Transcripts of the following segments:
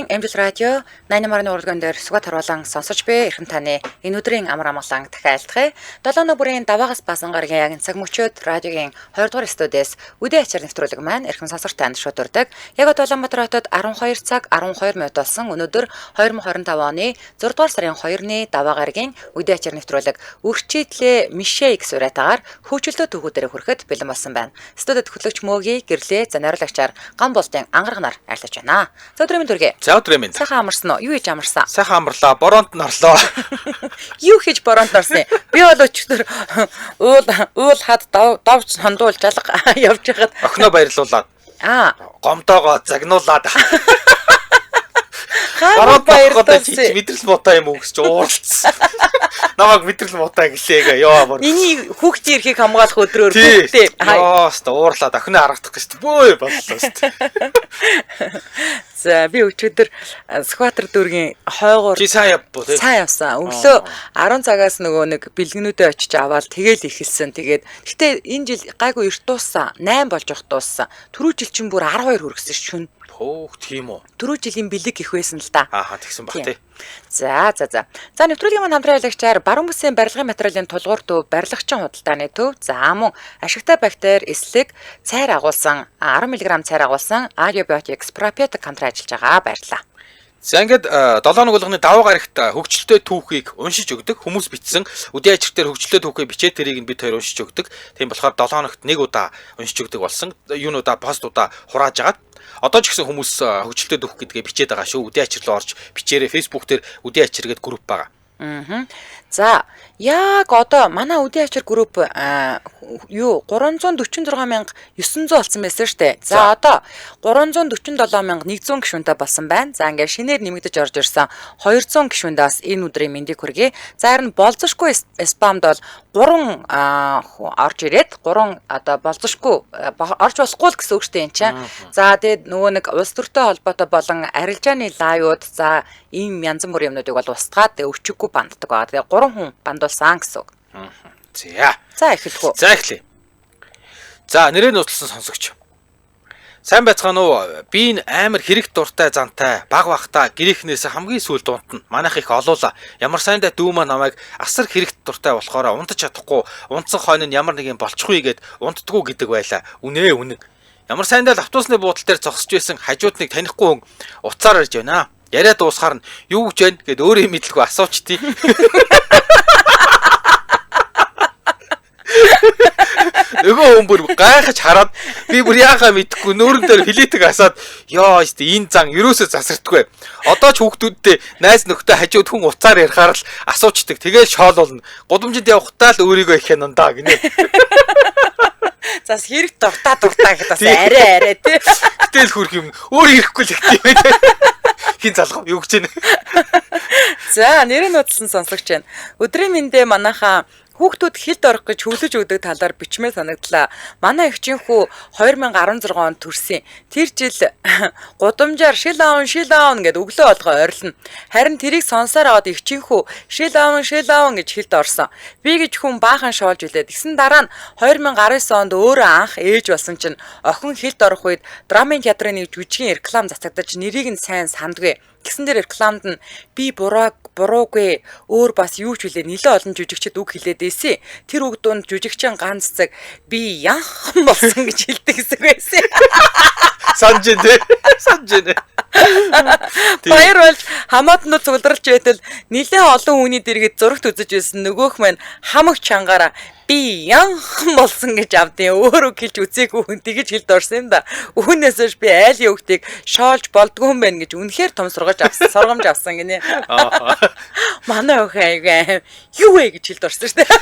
Монголын Амжилт радио 88-ны урлаган дээр сугат харуулан сонсож буй эрхэм таны энэ өдрийн амар амгалан дахиалдахыг 7 өдрийн даваагаас басан гарагийн яг цаг мөчөөд радиогийн 20 дугаар студиэс үдээ ачаар нэвтрүүлэг маань эрхэм сонсогч танд шууд урдаг. Яг Улаанбаатар хотод 12 цаг 12 минут болсон өнөөдөр 2025 оны 6 дугаар сарын 2-ны даваа гарагийн үдээ ачаар нэвтрүүлэг үрчидлээ Мишэ X уриатагаар хөгжилтөө төвхүүдээр хүрэхэд бэлэн болсон байна. Студид хөтлөгч Мөөгийн гэрлээ занаруулагчаар ган болтын ангарганаар айлтж байна. За өдрийн төргий. За өдрийн минь. Сайхан амарсан уу? Юу хийж амарсан? Сайхан амарлаа. Бороонд норлоо. Юу хийж бороонд норсон? Би бол өчтөр уул хад давж хандуул жалга явж байхад охиноо баярлуулаад. Гомдоогоо загнуулаад. Бороонд баярлуулсан. Мэдрэл муутай юм өгсөж ууралцсан. Намайг мэдрэл муутай гэлээгээ ёо бор. Эний хүүхдийн эрхийг хамгаалах өдрөөр хүүхдээ. Ёо өстө уурлаад охиноо харагдах гэж бөө боллоо өстө. За би өчигдөр Скватер дүүргийн хойгоор сайн явбуу тий. Сайн явсан. Өглөө 10 цагаас нөгөө нэг бэлгэнүүдээ очиж аваад тэгэл ихэлсэн. Тэгээд гэтээ энэ жил гайгүй эрт дууссан. 8 болж явах дууссан. Түрүү жил чинь бүр 12 хүргэсэн шүн. Хөөх тийм үү. Түрүү жилийн бэлэг их байсан л да. Тэгсэн баг тий. За нэвтрүүлгийн маань хамтран аялагчаар баруун бүсийн барилгын материалын тулгуур төв, барилгачин худалдааны төв, за мөн ашигтай бактери, эслэг, цайр агуулсан 10 мг цайр агуулсан Abiotics Proprietary компани ажиллаж байгаа баярлалаа. За ингээд 7 өдрийн даваа гарагт хөгжилтэй түүхийг уншиж өгдөг хүмүүс бичсэн үдийн ажиг дээр хөгжилтэй түүхийг бичээд тэрийг нь бид хоёр уншиж өгдөг. Тийм болохоор 7 хоногт нэг удаа уншиж өгдөг болсон. Юунуудаа постуудаа хурааж агаад одоо ч гэсэн хүмүүс хөгжилтэй түүх гэдгээ бичээд байгаа шүү. Үдийн ажиг руу орж бичээрэй. Facebook дээр үдийн ажиг гэдэг групп байгаа. За яг одоо манай үдийн ачаар групп 346,900 болсон байсан штэ. За одоо 347,100 гишүүнтэй болсон байна. За ингээд шинээр нэмэгдэж орж ирсэн 200 гишүүндээс энэ өдрийн мэндийг хүргэе. За харин болзошгүй спамд бол 3 орж ирээд 3 одоо болзошгүй орж болохгүй л гэсэн үг штэ энэ чинь. За тэгээд нөгөө нэг улс төртэй холбоотой болон арилжааны лайвууд за ийм янз бүрийн юмнуудыг бол устгаад өвчггүй банддаг байгаа. Тэгээ 3 хүн бандуулсан гэсэн үг. За эхэлхүү. За эхлэе. За нэрээ нууцлсан сонсогч. Сайн байцгаана уу? Би энэ амар хэрэг дуртай зантай баг бахта гэрийнхнээс хамгийн сүүл дуунтна. Манайх их олуула. Ямар сайндаа дүү маа намайг асар хэрэг дуртай болохоор унтаж чадахгүй. Унтсан хойно нь ямар нэг юм болчихгүй гэд унтдаггүй гэдэг байлаа. Үнэн. Ямар сайндаа автобусны буудлын дээр зогсож байсан хажууд нэг танихгүй хүн уцаар ирж байна. Яриа дуусахаар нь юу гэж байна гэд өөрөө мэдлгүй асуучтий. Нөгөө хүн бүр гайхаж хараад би бүр яахаа мэдэхгүй нүүрэн дээр хилэтэг асаад ёо энэ зан ерөөсөө засардаггүй. Одоо ч хүүхдүүдтэй найз нөхдөд хажууд хүн уцаар ярихаар л асуучдаг. Тэгээл шоолуулна. Гудамжинд явахтаа л өөрийгөө их хянандаа гинэ. Зас хэрэг дуртаа гэдэг бас арай тий. Гэтэл хүрх юм өөр ирэхгүй л гэдэг юм. Хин залгав юу гэж байна. За нэрээ нууцлсан сонсогч байна. Өдрийн мэндэ манайхаа хүүхдүүд хилд орох гэж хөвлөж өгдөг талаар бичмээр санагдлаа. Манай эгчийнхүү 2016 онд төрсөн. Тэр жил гудамжаар шил аавн гэд өглөө болгоо ойрлно. Харин тэрийг сонсоор аваад эгчийнхүү шил аавн гэж хилд орсон. Би гэж хүн баахан шоолж үлээд тэгсэн дараа нь 2019 онд өөрөө анх ээж болсон чинь охин хилд орох үед драмын театрын нэг жүжигийн реклам засагдаж нэрийг нь сайн сандгүй. Тэгсэн дээр рекламд нь би буруугүй өөр бас юу ч үлээ нэлээ олон жүжигчд үг хэлээд ийсэн. Тэр үг донд жүжигчин ганц цаг би янхан болсон гэж хэлдэг гэсэн байсан. Санж дээ. Баяр болж хамаатнууд цугларч байтал нэлээ олон хүний дэргэд зурагт үзэж байсан нөгөөх маань хамаг чангаараа би янхан болсон гэж авдیں۔ Өөрөө хэлж үзээгүй хүн тэгэж хэлд орсон юм да. Үүнээс биш би айл явагдыг шоолж болдгүй юм байна гэж үнэхээр том сургамж авсан гинэ. Манай охин юу вэ гэж хэлд орсон шүү дээ.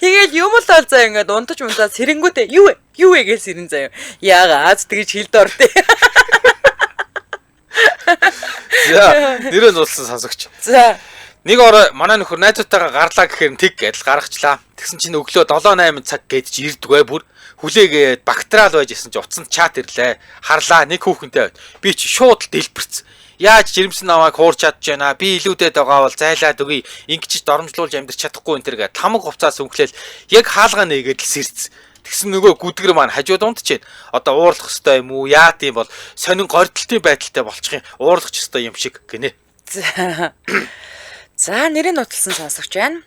Тэгээд юм л бол заа ингээд унтаж сэрэнгүүтээ юу вэ гэж сэрэн заяа. Яагаад тэгэж хэлд ордээ. За нэрээ нууцлсан сонсогч. За нэг орой манай нөхөр найзуудтайгаа гарлаа гэхээр тэг гэдэл гаргачлаа. Тэгсэн чинь өглөө 7-8 цаг гээд ч ирдгвэ бүр хүлээгээд бактериал байж исэн чи утсанд чат ирлээ. Харлаа нэг хүүхэнтэй байд. Би чи шууд л дэлбэрсэн. Яаж жирэмсэн намайг хуурч чадж байна. Би илүүдэд байгаа бол зайлаад өгье. Ингэчж доромжлуулж амьдрч чадахгүй энэ төр гэ тамаг хувцас өнгөлөөл яг хаалгаа нээгээд л сэрц. Тэгсэн нөгөө гүдгэр маань хажууд унтж байна. Одоо уурлах хэвээр юм уу? Яат юм бол сонин гордолтын байдалтай болчих юм. Уурлах ч хэвээр юм шиг гинэ. За нэрийг нуталсан сонсогч байна.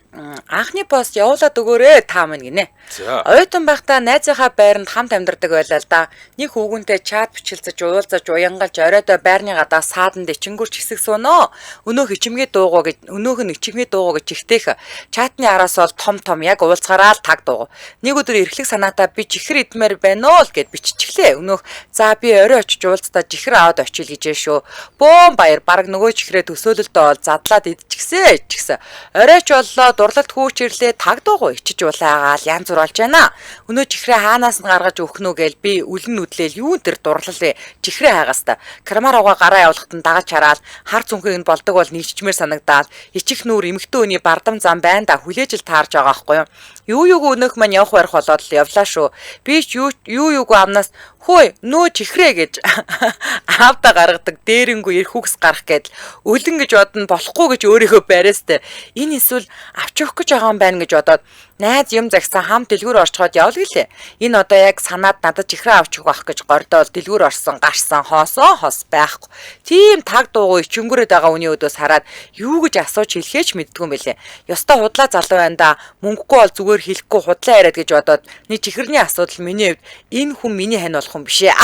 Анхны пост явуулаад өгөөрэй та минь гинэ. Оюутан байхдаа найзынхаа байранд хамт амьдардаг байлаа л да. Нэг хүүгүнтэй чат бичилцэж уулзаж уянгалж оройдоо байрны гадаа сааданд ичингүрч хэсэг сууноо. Өнөөх ичимгээ дуугаа гэж өнөөх нь ичимгээ дуугаа гэж ихтэйх. Чатны араас бол том яг уулзгараа л таг дуугаа. Нэг өдөр эрхлэх санаатаа би чихэр идмээр байна уу л гэд биччихлээ. Өнөөх за би орой очиж уулздаа чихэр аваад очил гэжээ шүү. Бөөн баяр баг нөгөө чихрээ төсөөлөлдөө бол задлаад идчихсэн. Оройч боллоо дурлалт хүүч ирлээ таг дуугаа ичиж улаагаал янз бүр болж байна. Өнөө чихрээ хаанаас нь гаргаж өгөх нү гээл би үлэн нүдлээл юу тэр дурлалээ чихрээ хаагаста. Кармар угаа гараа явуулахад нь дагаж хараад хар зүнхийг нь болдог бол нийчмээр санагдаад ичих нүур эмхтэн өний бардам зам байна да хүлээж л таарж байгаа байхгүй юу. Юуг өнөөх маань явах барих болоод л явлаа шүү. Би ч юуг амнаас хөөе нөө чихрээ гэж аавда гаргадаг дээрэнгүй ирэх үгс гарах гээд өлөн гэж бодно болохгүй гэж өөрийнхөө барьяастай энэ эсвэл авч явах гэж байгаа юм байна гэж бодоод найз юм загсан хам дэлгүүр орчход явлаа гэлээ. Энэ одоо яг санаад надад чихрээ авч өгөх гэж гордоол дэлгүүр орсон гарсан хос байхгүй. Тийм таг дуугүй ичингүрээд байгаа үний өдөөс хараад юу гэж асууж хэлхээч мэддгүй юм бэлээ. Ёстой худлаа залуу байна да. Мөнгөгүй бол зүгээр хэлэхгүй худлаа яриад гэж бодоод нэг чихэрний асуудал миний хувьд энэ хүн миний хань болох юм биш ээ.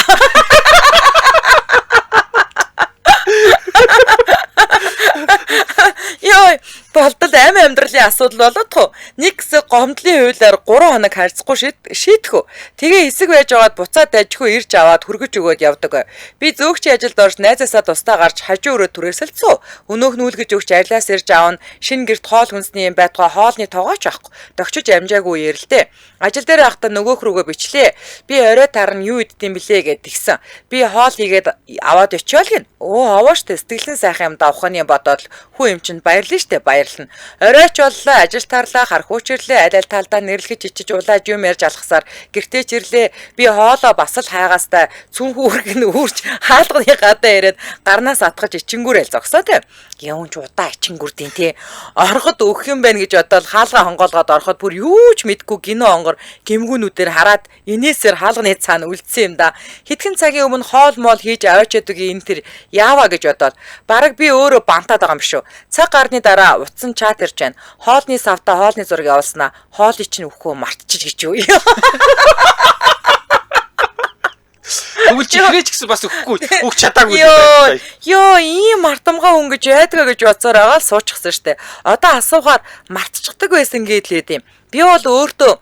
Йой, болдол амин амьдралын асуудал болоодох уу? Нэг хэсэг гомдлын хуулиар 3 хоног харьцахгүй шийдэх үү? Тэгээ хэсэг байж аваад буцаад дайжгүй ирж аваад хүргэж өгөөд явдаг. Би зөөгчийн ажилд орж найзаасаа тусдаа гарч хажуу өрөө түрээсэлцүү. Өнөөх нүүлгэж өгч арилаас ирж аавн шинэ гэрт хоол хүнсний юм байтугай хоолны тоогооч авахгүй. Догчиж амжаагүй ярилтэй. Ажил дээр байхдаа нөгөөх рүүгээ бичлээ. Би орой тарна юу иддэм блэ гэд тэгсэн. Би хоол хийгээд аваад очиол гин. Аваач тэ сэтгэлэн сайхан юм давханы бодоод хүү юм чинь баярлна штэ баярлна. Оройч боллоо ажил тарлаа хар хүүчирлээ аль талдаа нэрлэж ичиж улааж юм ярьж алхасаар гэртээ чирлээ. Би хоолоо бас л хайгаастай цүн хүүрэг нь үүрч хаалганы гадаа ирээд гарнаас атгаж ичингүрэл зогсоо тэ. Явж удаа ичингүрдیں те. Ороход өгөх юм байна гэж бодоод хаалгаа хонгоолгоод ороход бүр юу ч мэдгүй гинөө онгор гимгүүнүүдээр хараад инээсээр хаалганы цаана үлдсэн юм да. Хэдхэн цагийн өмнө хоол моол хийж аваачаад үгүй энэ тэр яаваа гэж бодоод бараг би өөрөө бантаад байгаа юм шүү. Цаг гарны дараа утсан чат ирж байна. Хоолны савта хоолны зураг явуулснаа. Хоолыг чинь өгөхгүй мартчих гэж юу. Тэгвэл чихрээч гэсэн бас өгөхгүй өгч чадаагүй. Йоо, ийм мартамгаа хүн гэж яадаг гэж бодсоор байгаа л суучихсан штэ. Одоо асуухаар мартчихдаг байсан гэдлээд юм. Би бол өөртөө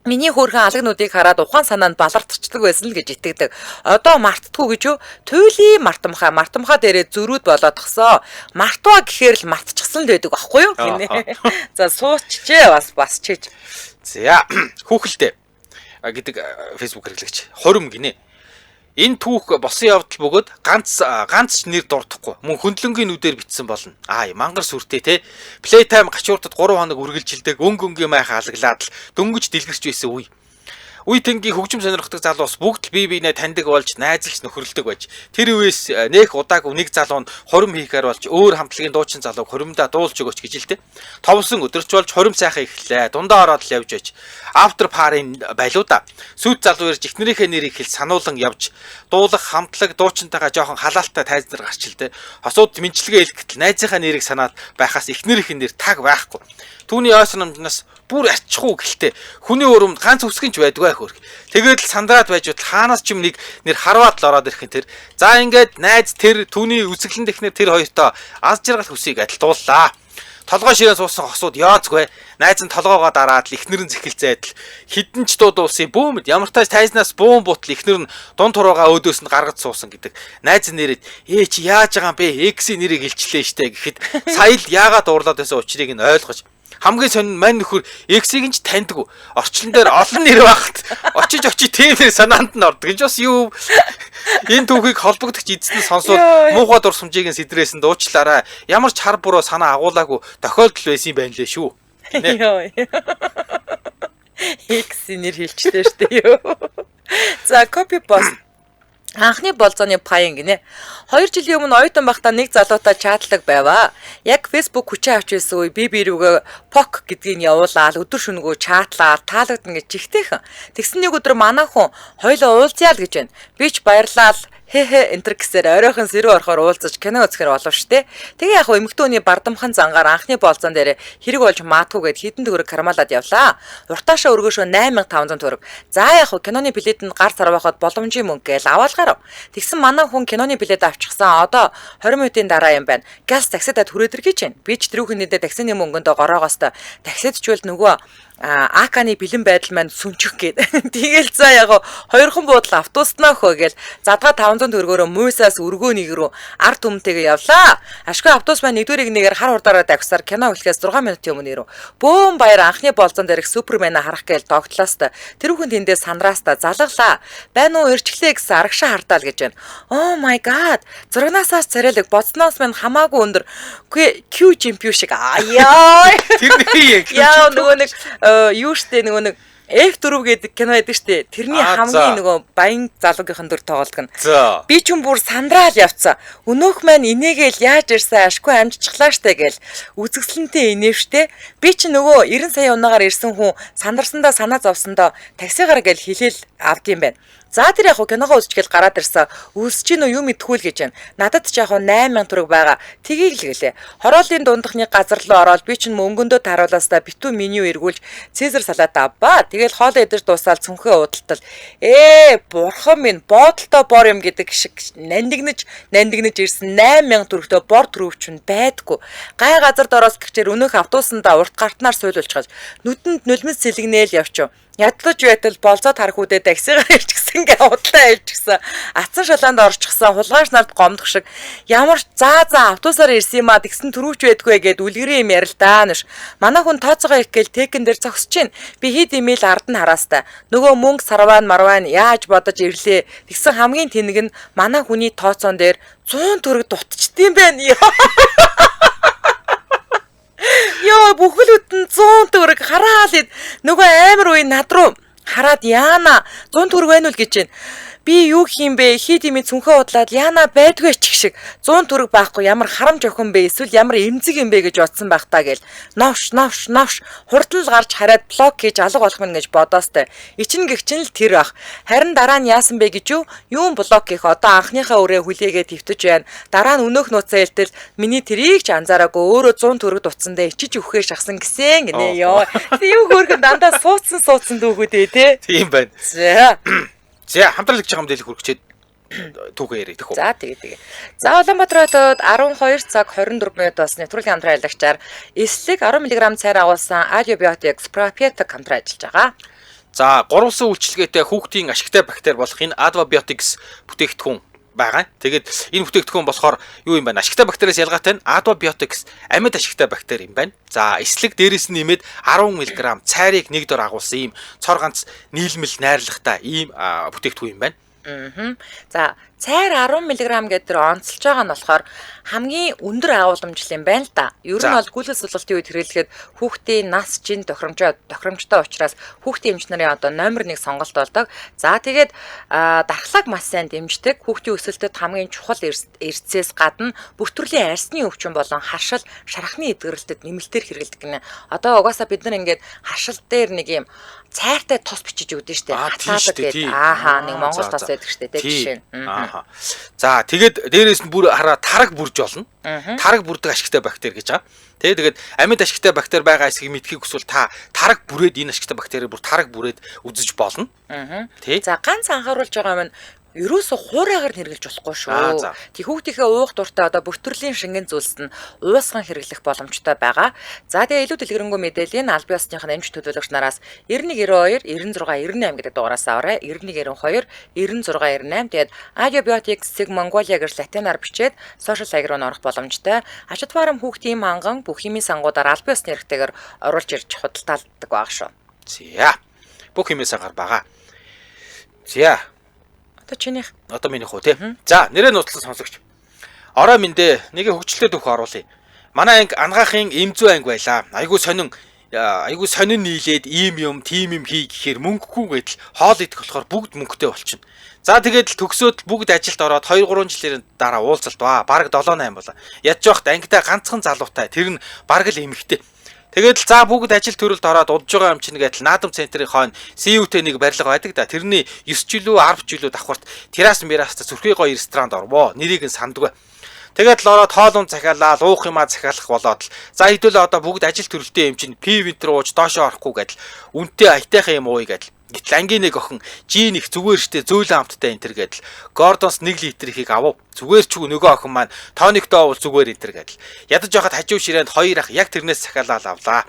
миний хөөрхөн алгнуудыг хараад ухаан санаанд балардчихдаг байсан л гэж итгэдэг. Одоо мартдаггүй гэж юу? Туйлын мартамхаа дээрээ зөрүүд болоод тгсоо. Мартваа гэхээр л мартчихсан л байдаг байхгүй юу? За сууччээ бас чиж. За хүүхэлдээ гэдэг Facebook хэрэглэгч хурим гинэ. Энэ түүх босон явдал бөгөөд ганц ч нэр дурдахгүй. Мөн хөндлөнгийн нүдээр битсэн болно. Мангар сүртэй те. Playtime гачууртад 3 хоног үргэлжилдэг өнгийн майхаа алаглаад л дөнгөж дэлгэрч байсан үе. Үе тэнгийн хөгжим сонирхдаг залуус бүгд л бие биенээ таньдаг болж найзалж нөхөрлөдөг байж. Тэр үеэс нэх удаагүй нэг залуу нь хурим хийхээр болж өөр хамтлагийн дуучин залууг хуримдаа дуулж өгөөч гэж л те. Товсон өдөрч болж хурим сайхан эхлээ. Дундаа ороод л явж байж. After party байлуудаа. Сүйт залуу ирж ихнэрийнхээ нэрийг хэл сануулan явж дуулах хамтлаг дуучинтайгаа жоохон халаалтай тайзнар гарч л те. Хосууд мэнчилгээ хэлэхдээ найзынхаа нэрийг санаад байхаас ихнэрийнх нэр таг байхгүй. Түүний ойсономжноос бүр арчихгүй гэлтэй хүний өрөмд ганц үсгэнч байдгүй хөрх. Тэгээд л сандраад байж бод хаанаас ч юм нэг нэр харваад л ороод ирэх тэр. За ингээд найз тэр түүний үсгэлэн технэр тэр хоёртоо аз жаргал хүсье гэдэл дууллаа. Толгой ширээ суусан хосууд яацгүй. Найз нь толгоогоо дараад л ихнэр нь зэхэлцээд л хідэн ч дуудуулсан бөөмд ямар тааж тайзнаас бөөн бутал ихнэр нь дун туруугаа өөдөөс нь гаргаж суусан гэдэг. Найз нь нэрээд чи яаж байгаа юм бэ? X-ийн нэрийг илчлээ штэ гэхэд сая л яагаад уурлаад байсан учрыг нь ойлгож хамгийн сонин мань нөхөр X-ийг нь ч таньдгүй. Орчлон дээр олон нэр багт очиж тийм нэр санаанд нь ордог. Энд бас юу энэ түүхийг холбогдох эзэс сонсоод муухай дурсамжийг нь сэдрээсэн дуучлаарай. Ямар ч хар буруу санаа агуулаагүй тохиолдол байсан юм байна лээ шүү. X нэр хэлчихлээ штэ юу. За copy post Анхны болзооны паян гинэ. 2 жилийн өмнө оюутан байхдаа нэг залуутай чатлаг байваа. Яг Facebook хүчээ авч байсан үе би рүүгээ пок гэдгийг явуулаад өдөр шөнөгөө чатлаад таалагдана гэж чихтэйхэн. Тэгсэн нэг өдөр манай хүн хоёлоо уулзъя л гэж байна. Би ч баярлал энтер гэсээр оройхон сэрүү орохоор уулзаж кино үзэхэр болов штэ. Тэгээ яг эмэгтөөний бардамхан зангаар анхны болзон дээр хэрэг болж маадгүй гэд хідэн төгрөг кармалаад явлаа. Уртаашаа өргөшөө 8500 төгрөг. За яг киноны билетэнд гар сар байхад боломжийн мөнгө гээл аваалгаар. Тэгсэн манай хүн киноны билет авчихсан. Одоо 20 минутын дараа юм байна. Газ таксидад хүрээд иргэж байна. Би ч тэрүүхнийдээ таксины мөнгөндөө гороогоостой таксидчвал нөгөө Аканы бэлэн байдал маань сүнчих гээд. Тэгэл за яг хоёрхан буудлаа автобуснаа хөө гээл задгаа 500 төгрөгөөр муйсаас өргөөнийг рүү ард түмтэйгээ явлаа. Ашгүй автобус маань нэгдүгээрийг нэгээр хар хурдаараа давхсаар кино эхлэхээс 6 минутын өмнө ирв. Бөөм баяр анхны болзон дээрх Супермен харах гээл тогтлооста. Тэр хүн тэндээ сандрааста залглаа. Байна уу ирчлээ гэсэн арагшаа хартаал гэж байна. Oh my god. Зургнасаас царайлаг боцноос маань хамаагүй өндөр. Үгүй Q жимпүү шиг аяа. Тэр нэг яа нөгөө нэг юу штэ нөгөө нэг F4 гэдэг кино байдаг штэ. Тэрний хамгийн нөгөө баян залуугийнхан дүр тоглолдог нь. Би ч юм бүр сандраал явцсан. Өнөөх маань инээгээл яаж ирсэн ашгүй амжчихлаа штэ гээл үзэгсэлэнтэй инээв штэ. Би ч нөгөө 90 сая унаагаар ирсэн хүн сандарсандаа санаа зовсондоо таксигаар гээл хилээл авд юм байна. За тэр яг киногоо үзчихэл гараад ирсэн. Үлсэж гинөө юу мэдхүүл гэж байна. Надад ч яг 8000 төгрөг байгаа. Тгийг л гэлээ. Хорооллын дундахны газар руу ороод би чинь мөнгөндөө тааруулаасаа битүү меню эргүүлж Цезар салат авбаа. Тэгэл хоол идэж дуусаад цүнхээ удалтал. Бурхан минь боодолтой бор юм гэдэг шиг нандинаж ирсэн 8000 төгрөгтэй бор төрөвч нь байдгүй. Гай газард ороос гихчээр өнөөх автобусандаа урт гартнаар суйлуулчихаж нүдэнд нулимс сэлгнээл явчих. Ядлаж байтал болзоод харах үдэ таксигаар ирчихсэн гээ удлаа ирчихсэн. Атсан шалаанд орчихсан хулгайч нарт гомдох шиг ямар за автобусаар ирсэн юм а тэгсэн төрүүч байдгүй гэд үлгэрийн юм ярил даа нүш. Манай хүн тооцоогоо их гээл тэкэн дээр зогсож чинь би хэд имэйл ард нь хараастай. Нөгөө мөнгө сарваан марваан яаж бодож ирлээ. Тэгсэн хамгийн тэнэг нь манай хүний тооцоон дээр 100 төгрөг дутчдсан байна. Йоо бүхлүүд нь 100 төгрөг хараалд нөгөө амар үе над руу хараад яана 100 төгрөг байна уу гэж байна. Би юу хийм бэ? Хит имээ цүнхээ удлаад яана байдгүй чих шиг 100 төгрөг байхгүй ямар харамж охин бэ? Эсвэл ямар эмзэг юм бэ гэж бодсон байх таа гээл. Новш хурдан л гарч хараад блок хийж алга болох мэн гэж бодоостой. Ичин гихчин л тэр ах. Харин дараа нь яасан бэ гэж юун блок хийх одоо анхныхаа өрөө хүлээгээд твтэж байна. Дараа нь өнөөх нууцаа хэлтэл миний тэрийг ч анзаараагүй өөрөө 100 төгрөг дутсандаа ичиж өхөө шахсан гэсэн гинэ ёо. Юу хөөрхөн дандаа суудсан дүүгүүдээ те. Тийм байна. За хамтралж байгаа мэдээлэл хүргэчээд түүхээ ярих гэх үү. За тэгээ. За Улаанбаатар хотод 12 цаг 24 минут болсны нэвтрүүлгийн хамтран аялагчаар эслэг 10 мг цайр агуулсан Adiobiotics Propiatic хамтран ажиллаж байгаа. За гурван үйлчилгээтэй хүүхдийн ашигтай бактери болох энэ Adiobiotics бүтээгдэхүүн байгаа. Тэгээд энэ бүтээгдэхүүн болохоор юу юм бэ? Ашигтай бактериас ялгаатай нь Adiobiotics амьд ашигтай бактери юм байна. За эслэг дээрээс нь нэмээд 10 мг цайрыг нэг дор агуулсан ийм цор ганц нийлмэл найрлагатай ийм бүтээгдэхүүн юм байна. За цайр 10 мг гэдэг онцолж байгаа нь болохоор хамгийн өндөр агуулмжлал юм байна л да. Ер нь бол гүйлэл сулгалтын үед хэрэглэхэд хүүхдийн нас чин тохиромжтой учраас хүүхдийн эмч нарын одоо номер 1 сонголт болдог. За тэгээд дархлааг маш сайн дэмждэг. Хүүхдийн өсөлтөд хамгийн чухал эрсцээс гадна бүх төрлийн арсны өвчин болон харшил, шархны эдгэрэлтэд нэмэлтээр хэрэглэдэг гэнэ. Одоо угаасаа бид нар ингээд харшил дээр нэг юм цайртай тос бичиж өгдөн штэ. Хатаадаг гэдэг. Нэг монгол тос байдаг штэ. Тэг жишээ. За тэгээд дээрээс нь бүр хараа тараг бүрж болно. Тараг бүрдэг ашигтай бактери гэж байгаа. Тэгээд амьд ашигтай бактери байгаа эсэхийг мэдхийг хүсвэл та тараг бүрээд энэ ашигтай бактерийг бүр тараг бүрээд үзэж болно. За ганц анхааруулж байгаа юм ерөөсө хуурайгаар хэрэглэж болохгүй шүү. Тэг хүүхдийнхээ уух дуртай одоо бүх төрлийн шингэн зүйлсд нь уусган хэрэглэх боломжтой байгаа. За тэгээ илүү дэлгэрэнгүй мэдээллийн аль биесных нь эмч төлөөлөгч нараас 9192 9698 гэдэг дугаараас аваарай. 9192 9698. Тэгээд Adiobiotics Sig Mongolia гэж латинаар бичээд сошиал хаяг руу орох боломжтой. Ачид фарм хүүхдийн манган бүх химийн сангуудаар аль биесны хэрэгтэйгээр оруулж ирж худалдаалдаг байгаа шүү. За бүх химийн сангаар байгаа. За чинийх. Одоо минийх үү те. За нэрээ нууцлан сонсогч. Орой миндээ нэг хөвгчлөлтөд өгөх оруулъя. Манай анги ангаахын эмзүү анги байлаа. Айгуу сонин нийлээд ийм юм, тийм юм хий гэхээр мөнгөгүй гэдэл хоол идэх болохоор бүгд мөнгөтэй болчихно. За тэгээд л төгсөөд бүгд ажилд ороод 2 3 жилийн дараа уулзалт ба бараг 7 8 болоо. Ядж явахт ангидаа ганцхан залуутай тэр нь бараг л эмэгтэй. Тэгээд л за бүгд ажил төрөлд ороод удаж байгаа юм чинь гэдэл наадам центрийн хойно CU-тэй нэг барилга байдаг да. Тэрний 9 жилүү 10 жилүү давхарт террас мираста зүрхий гоё ресторанд орвоо. Нэрийг нь сандгүй. Тэгээд л ороод хоол унд захиалаад уух юмаа захиалах болоод л за хэдүүлээ одоо бүгд ажил төрөлтэй юм чинь P-винтер ууж доошоо орохгүй гэдэл үнтэй аятайхан юм ууя гэдэл. Гэтэл ангийн нэг охин Жин их зүгээр штэ зөөлөн амттай энтер гэдэл Гордонс 1 литр ихийг авав. Зүгээр ч нөгөө охин маань тониктой уул зүгээр энтер гэдэл. Ядаж явахад хажуу ширээнд 2 ах яг тэрнээс захиалаад авлаа.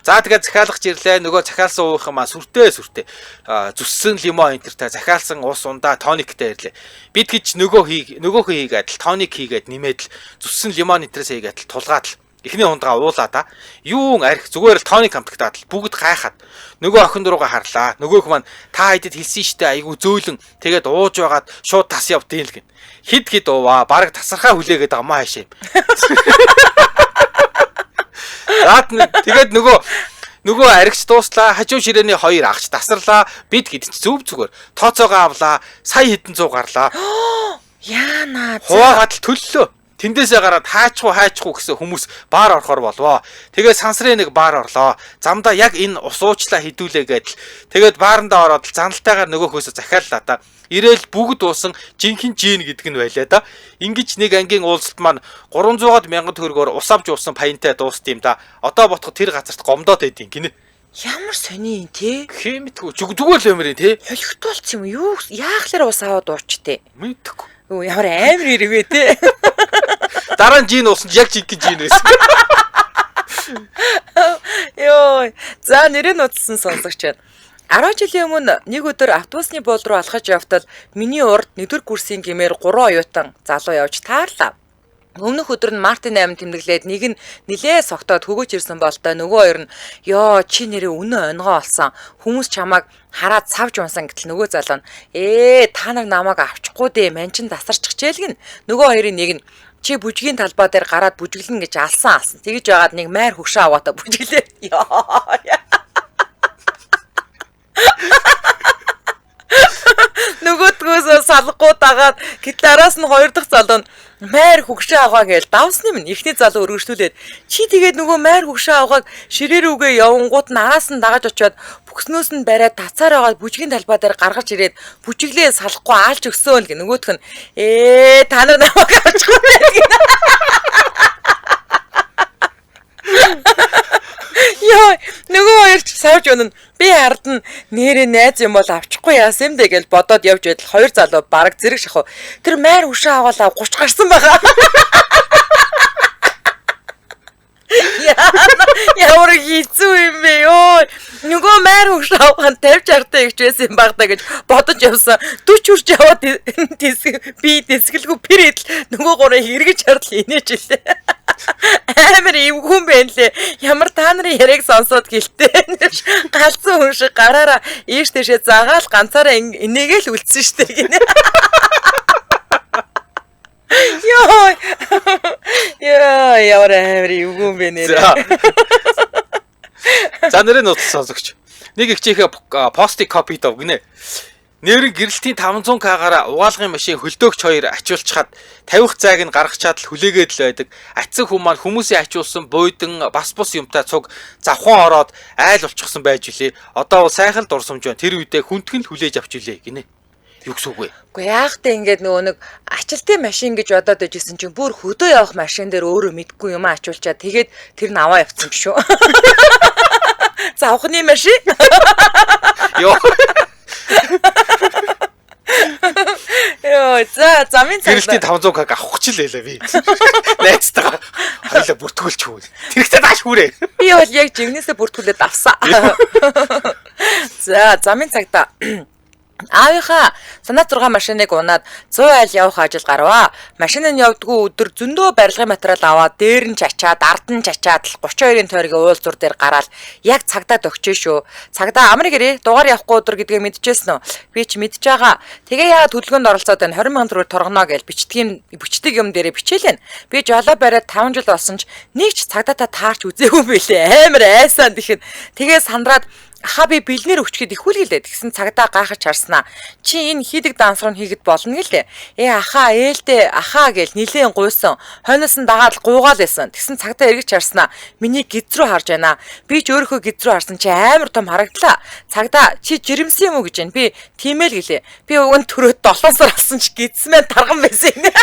За тэгээд захиалах ирлээ нөгөө захиалсан уух юмаа сүртэй зүссэн лимо энтертэй захиалсан ус ундаа тониктэй ирлээ. Бид гэж нөгөөхөө хийгээд тоник хийгээд нэмээд л зүссэн лимон энтерээс хийгээд л тулгаад л эхний хундгаа уулаа да. Юун арх зүгээр л тоник амтагтаад л бүгд гайхаад нөгөө охин руугаа харлаа. Нөгөөх маань та хэдэд хэлсэн штэ айгу зөөлөн тэгээд ууж байгаад шууд тас явдیں۔ л гин. Хид уугаа бараг тасархаа хүлээгээд амаа хаашаа юм. Тэгээд нөгөө аригч дууслаа хажуу ширээний 2 агч тасарлаа бид хэд ч зүгээр тооцоогоо авлаа сая хэдэн 100 гарлаа. Яана. Хуваагаад л төллөө. Тэндээсээ гараад хаачгүй гэсэн хүмүүс баар орохоор болвоо. Тэгээд сансрын нэг баар орлоо. Замдаа яг энэ ус уучлаа хідүүлээгээд л тэгээд баарандаа ороод л заналтайгаар нөгөөхөөсөө захиаллаа та. Ирээл бүгд уусан жинхэнэ Жин гэдэг нь байлаа да. Ингиж нэг ангийн уулзалт маань 300-аад мянган төгрөгөөр ус авч уусан паянтай дууст юм да. Одоо ботход тэр газарт гомдоод байдیں۔ Гинэ. Ямар сони юм те? Хэмтгүй зүгээр л юмрээ те. Холигт болц юм юу? Яахлаар ус аваад уучтэй. Мэдгүй. Оо ямар амар ирвэ те. Дараа нь Жин уусан яг жинхэнэ Жин байсан. Йоо. За нэрээ нутсан сонсогч байна. 10 жилийн өмнө нэг өдөр автобусны боол руу алхаж явтал миний урд 1-р курсын гэмээр 3 оюутан залуу явж таарлаа. Өмнөх өдөр нь Мартин 8 тэмдэглээд нэг нь нилээ согтоод хөгөөж ирсэн болтой нөгөө хоёр нь ёо чи нэрээ өнөө онгоо олсон хүмүүс чамайг хараад савж унсан гэтэл нөгөө залуу нь та нар намайг авчихгүй дээ ман чин тасарчихжээ л гин нөгөө хоёрын нэг нь чи бүжгийн талбай дээр гараад бүжиглэн гэж алсан. Тэгэж яагаад нэг майр хөгшөө аваатаа бүжиглээ. Нөгөөдгөөс салахгүй дагаад гитараас нь 2 дахь залуу нь майр хөгшөө аваа гээл давсны минь ихний залуу өргөжлүүлээд чи тэгээд нөгөө майр хөгшөө авааг ширээ рүүгээ явангууд нь араас нь дагаж очиод бүкснөөс нь бариад тацаар байгаа бүжгийн талбай дээр гаргаж ирээд бүжиглээ салахгүй аалж өгсөөн л гэ нөгөөх нь та нар намайг авчихгүй байх. Яа нөгөө хоёр ч савж өнө би ард нь нэрээ найз юм бол авчихгүй яасан юм дэ гэж бодоод явж байтал хоёр залуу бараг зэрэг шахав. Тэр майр хөшөө аваалаа 30 гарсан байгаа. Ямар хийцүү юм бэ ёо. Нөгөө майр хөшөө авах 50 60 та ихч байсан юм багтаа гэж бодож явсан. 40 үрж яваад би дэсгэлгүй пирэд нөгөө гурыг эргэж хардл инээж илээ. Амар эвгүй юм байна лээ. Ямар та нарын яриаг сонсоод гэлтэй. Галзуу хүн шиг гараараа ийш тийшээ заагаал ганцаараа энийгээ л үлдсэн штэ гинэ. Йоо. Яа, амар эвгүй юм байна нэ. За нэрээ нууцсан сонсогч. Нэг их чихээ постик копи дов гинэ. Нэрэн гэрэлтийн 500к-гаар угаалгын машин хөлдөөгч хоёр ачуулчихад тавих зайг нь гаргачаад л хүлээгээд л байдаг. Ацсан хүмүүс маань хүмүүсийн ачуулсан буйдан бас бус юмтай цуг завхан ороод айл болчихсон байж үлээ. Одоо бол сайхан л дурсамж байна. Тэр үедээ хүндхэн л хүлээж авч үлээ гинэ. Юу гэсэн үг вэ? Уу яахтай ингээд нөгөө нэг ачилтын машин гэж бодоод байжсэн чинь бүр хөдөө явах машин дээр өөрөө мэдгүй юм ачуулчаад тэгээд тэр нь аваа явцсан шүү. Завхны машин. Йоо. Йоо, за замын цаг. Гэрэлтийн 500к авах ч л байлаа би. Найцтайгаа хоёлаа бүртгүүлч хүү. Тэрэгтэй тааш хүрээ. Би бол яг жигнэсээ бүртгүүлээд авсан. За замын цагта аавынхаа санаа 6 машиныг унаад 100 айл явах ажил гарваа. Машин нь явдггүй өдөр зөндөө барилгын материал аваад дээр нь чачаад, ард нь чачаад л 32-ын тойргийн уулзуур дээр гараад яг цагдаа догчээ шүү. Цагдаа амрыг ирээ дугаар явахгүй өдөр гэдгээ мэдчихсэн үү? Би ч мэдж байгаа. Тэгээ яагаад хөдөлгөөнд оролцоод байна 20 сая төгрөг торгоно гэж бичдэг юм дээрээ бичээлэн. Би жолоо бариад 5 жил болсон ч нэг ч цагдаа та таарч үзээгүй байлээ. Амар айсан тэгэхээр тэгээ сандраад Ахаа би бэлнэр өвчгээд ихүүлгэлээ тэгсэн цагдаа гайхаж харснаа. Чи энэ хийдэг данс руу хийгэд болно гэлээ. Ахаа ээлдээ ахаа гэл нилээн гуйсан. Хойноос нь дагаад гуугаал байсан. Тэгсэн цагдаа эргэж харснаа. Миний гиз рүү харж байна. Би ч өөрийнхөө гиз рүү харсан чи амар том харагдлаа. Цагдаа чи жирэмсэн юм уу гэж байна. Би тийм ээ л гэлээ. Би өгөн төрөөд 7 сар болсон чи гизмэн тарган байсан юм.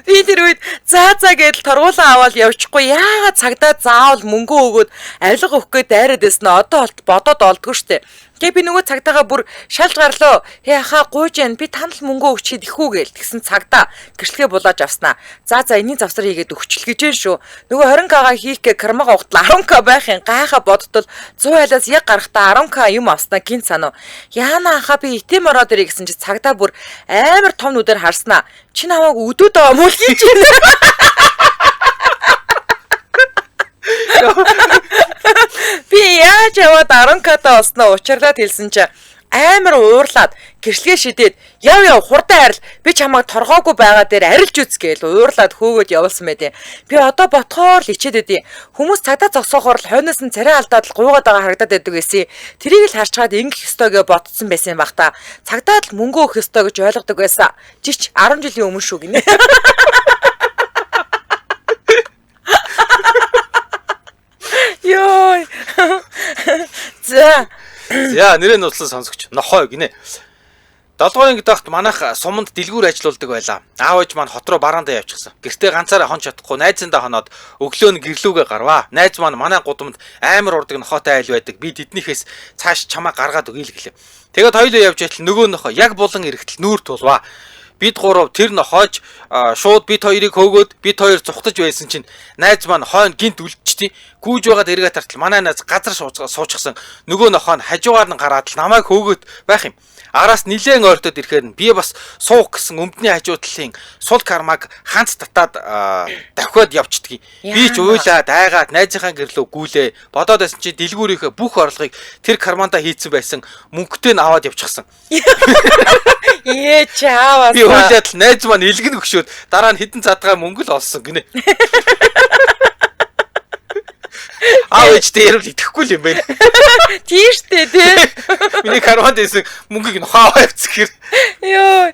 Би тэр үед заа гэдэл торгуулаа аваад явчихгүй яагаад цагдаа заавал мөнгө өгөөд авилга өгөх гээд дайраад байсан нь одоо бодоод олдгоо штэ. Тэгээ би нөгөө цагдаагаа бүр шалж гарлоо. Ахаа гуйж яан би танал мөнгө өгчихэд ихүү гээл тэгсэн цагдаа гэрчлэгээ булааж авснаа. За энэний завсар хийгээд өгчл гэж байна шүү. Нөгөө 20к-га хийх гэ кармага угтал 10к байхын гайхаа бодтол 100 айлаас яг гарахтаа 10к юм авснаа гин санаа. Яана ахаа би итэм ороод ирээ гэсэн чи цагдаа бүр амар том нүдээр харснаа. Чи намайг өдөөд байгаа мөл хийж байна. Би яаж яваад 10к-та олсноо учирлаад хэлсэн чи амар уурлаад гэрчлэгээ шидээд яв хурдан арил би чамайг торгоогүй байгаа дээр арилж үз гээл уурлаад хөөгөөд явуулсан байдیں۔ Би одоо ботхоор л ичээд байдیں۔ Хүмүүс цагдаа зогсоохоор л хойноос нь царай алдаад л гуугаад байгаа харагдаад байдаг гэсэн. Тэрийг л харчаад ингэх ёстойгоо ботсон байсан баг та. Цагдаад л мөнгө өгөх ёстой гэж ойлгодог байсан. Жич 10 жилийн өмнө шүү гинэ. Йой. За нэрээ нууцлан сонсогч нохой гинэ. 7 анги дахт манайх суманд дэлгүүр ажиллаулдаг байлаа. Аав ээж маань хот руу бараандаа явчихсан. Гэртээ ганцаараа хонч чадахгүй найзандаа хоноод өглөө нь гэрлүүгээ гарваа. Найз маань манай гудамд амар урдаг нохойтой айл байдаг. Би тэднийхээс цааш чамаа гаргаад өгье л гэлээ. Тэгээд хоёулаа явж байтал нөгөө нохой яг булан эрэхтэл нүүр тулваа. Бид гурав тэр нохойж шууд бид хоёрыг хөөгөөд бид хоёр зүхтаж байсан чинь найз маань хойно гинт үлдчихтий. Гүүж байгаад эргээ тартал манай найз газар суучихсан. Нөгөө нохой нь хажуугаар нь гараад л намайг хөөгөөд байх юм. Араас нилээн ойртоод ирэхээр нь би бас суух гэсэн өмдний хажуу талын сул кармаг ханц татаад давхиад явчихдгийг. Би ч уйлаад айгаад найзынхаа гэрлөө гүйлээ. Бодоод байсан чи дэлгүүрийнхээ бүх орлогыг тэр карманда хийцэн байсан мөнгөтэй нь аваад явчихсан. Чааваа. Би уйлаад л найз маань илгэн өгшөөд дараа нь хідэн цадгаа мөнгө л олсон гинэ. Ээж дээр л итгэхгүй л юм байна. Тийм штэ тий. Миний карманд исэн мөнгийг нохоо авчихэр. Йоо.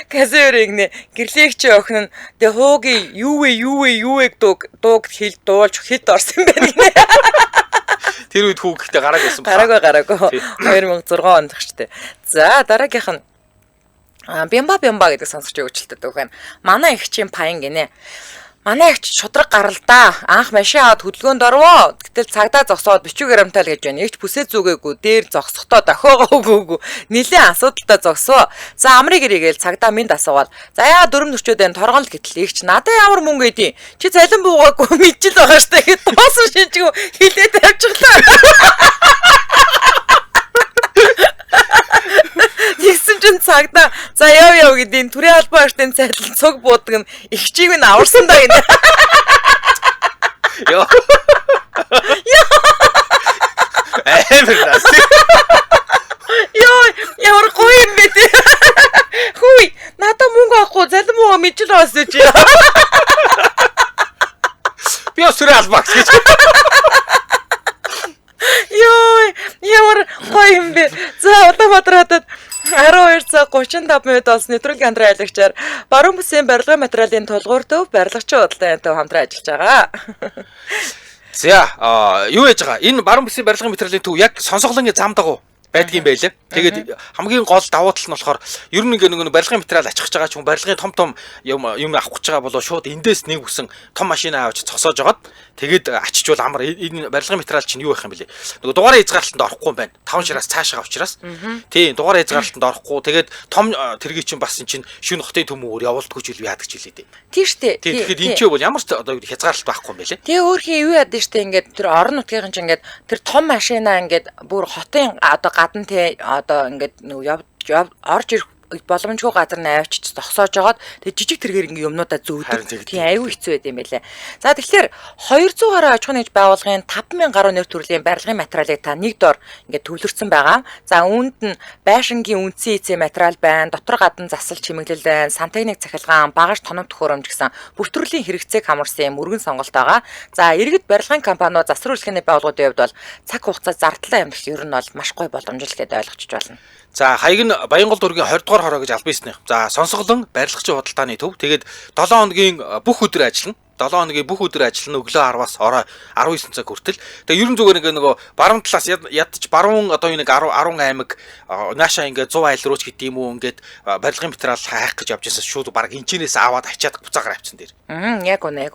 Казэрэг нэ гэрлэгч охин нь тэ хооги юу вэ дууг хэл дуулж хэд орсон юм байна гинэ. Тэр үед хүүг ихтэй гараг байсан байна. Гараагүй. 2006 онд штэ. За дараагийнх нь бямба гэдэг сонсогч өгчлөлтөд өгөн. Манай их чинь паян гинэ. Манай их шудраг гаралдаа анх машин аваад хөдөлгөөнд орвоо. Гэтэл цагдаа зогсоод бичиг баримтаал гэж байна. Игч бүсээ зүгээгүй. Дээр зогсохдоо дохиогоо өгөөгүй. Нилийн асуудалтай зогсоо. За амрыг ирэгээл цагдаа минь асуугаад. За яа дөрөв нөрчөөд энэ торгон л гэтэл игч надад ямар мөнгө эдий. Чи цалин буугаагүй мэдчихэл байгаа штэ гэд тоосон шинжгүй хилээд тавьчихлаа. Тэгсэн чинь цагдаа за яв гэдээ түрээ албан аштын цайлан цуг буудаг нь ихчийг нь аварсан даа гинэ. Йоо. Эвэрнас. Йоо, ямар гоё юм бэ тий. Хүй, надад мөнгө авахгүй залан муу мэдчихэл оосоо чи. Би өсрөө албагс гэж. Йоо, ямар гоё юм бэ. За Улаанбаатар хотод 12 цаг 35 минут болсон нэвтрүүлгийн хамтран аялагчаар баруун бүсийн барилгын материалын тулгуур төв барилгачийн худалдааны төв хамтран ажиллаж байгаа. За юу яаж байгаа? Энэ баруун бүсийн барилгын материалын төв яг сонсголонгийн зам дагуу байдгийн байлээ. Тэгээд хамгийн гол давуу тал нь болохоор ер нь нэг барилгын материал ачихж байгаа ч юм барилгын том юм авах гэж байгаа болоо шууд эндээс нэг үсэн том машин аваад цогсоож жагаад тэгээд ачичвал амар энэ барилгын материал чинь юу байх юм бэлээ. Нөгөө дугаараа хязгаарлалтанд орохгүй юм байна. 5 шираас цаашаа авчраас. Тийм дугаараа хязгаарлалтанд орохгүй. Тэгээд том тэргийг чинь бас энэ чинь шүн хотын төмөөр явуулдаггүй ч үл яадаг ч хэлээ дээ. Тийм штэ. Тэгэхээр энэ ч бол ямар ч одоо хязгаарлалт байхгүй юм бэлээ. Тэгээ өөрхийн юу яд штэ ингээд тэр орон нутгийн чинь ингээд тэр том машинаа ингээд бүр хотын одоо гадна те одоо ингээд орж ирэх боломжгүй газар нь авчиж зогсоож жагаад тэгээ жижиг тэргээр ингээ юмнуудаа зөөдөг. Тийм аюу хэцүү байд юм байлээ. За тэгэхээр 200 гаруй аж ахуйн нэгж байгууллагын 5000 гаруй нэр төрлийн барилгын материалыг та нэг дор ингээ төвлөрсөн байгаа. За үүнд нь байшингийн үндсэн эцээ материал байна, дотор гадна засал чимэглэл байна, сантехник цахилгаан, багаж тоног төхөөрөмж гэсэн бүх төрлийн хэрэгцээг хамарсан юм өргөн сонголт байгаа. За иргэд барилгын компаниуд засвар үйлчлэгээний байгууллагуудын хувьд бол цаг хугацаа зардлаа амьдрах ер нь бол маш гоё боломжтой гэдээ ойлгочих болно. За хаяг нь Баянгол дүүргийн 20 дугаар хороо гэж албан ёсны. За сонсголон барилгачийн худалдааны төв. Тэгээд 7 хоногийн бүх өдөр ажиллана. 7 хоногийн бүх өдөр ажиллана өглөө 10-аас орой 19 цаг хүртэл. Тэгээ ерөн зүгээр ингээ нөгөө баруун талаас ядч баруун одоо нэг 10 аймаг наашаа ингээ 100 айл руу ч гэдэм үү ингээд барилгын материал хайх гэж явж байсан шууд баг энчнээс аваад ачаад буцаагаар авчихсан дээр. Яг үнэ.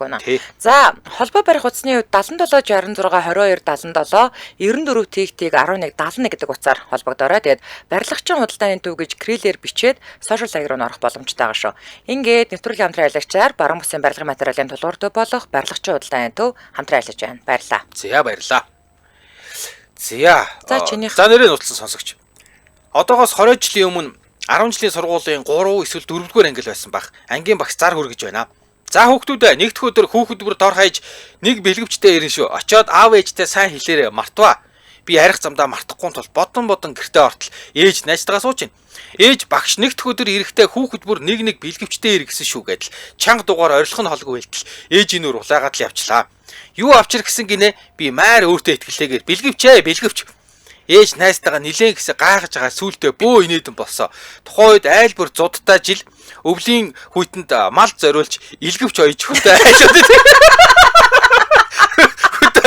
За холбоо барих утасны хувьд 77 66 22 77 94 тэг 11 71 гэдэг утсаар холбогдорой. Тэгээд барилгачийн худалдааны төв гэж крилээр бичээд сошиал хаяг руу орох боломжтой байгаа шүү. Ингээд нэвтрүүлгийн хамтран аялагчаар баруун бүсийн барилгын материалын тулгуур төв болох барилгачийн худалдааны төв хамтран ажиллаж байна. Баярлалаа. За баярлалаа. За чинийх. За нэрээ нутлсан сонсогч. Одоогоос 20 жилийн өмнө 10 жилийн сургуулийн 3 эсвэл 4 дугаар англи байсан баг. Ангийн багш зар хүргэж байна. За хүүхдүүдээ нэгдүгээр өдөр хүүхэд бүр дор хаяж нэг бэлгэвчтэй ирэн шүү. Очоод аав ээжтэй сайн хэлээрээ мартваа. Би арих замдаа мартахгүй тул бодон гэртээ ортол ээж найзтайгаа сууж байна. Ээж багш нэгдүгээр өдөр ирэхдээ хүүхэд бүр нэг бэлгэвчтэй иргэсэн шүү гэдэл чанга дугаар орилох нь холгүй хэлтэл ээжийн нүр улаагаад л явчлаа. Юу авчир гэсэн гинэ би маар өөртөө итгэлээгээр бэлгэвч. Ээж найзтайгаа нилээн гэсэн гайхаж байгаа сүултээ бөө инээдэн болсон. Тухайн үед айл бүр зудтай жил өвлийн хүйтэнд мал зориулж илгэвч ойж хөтөө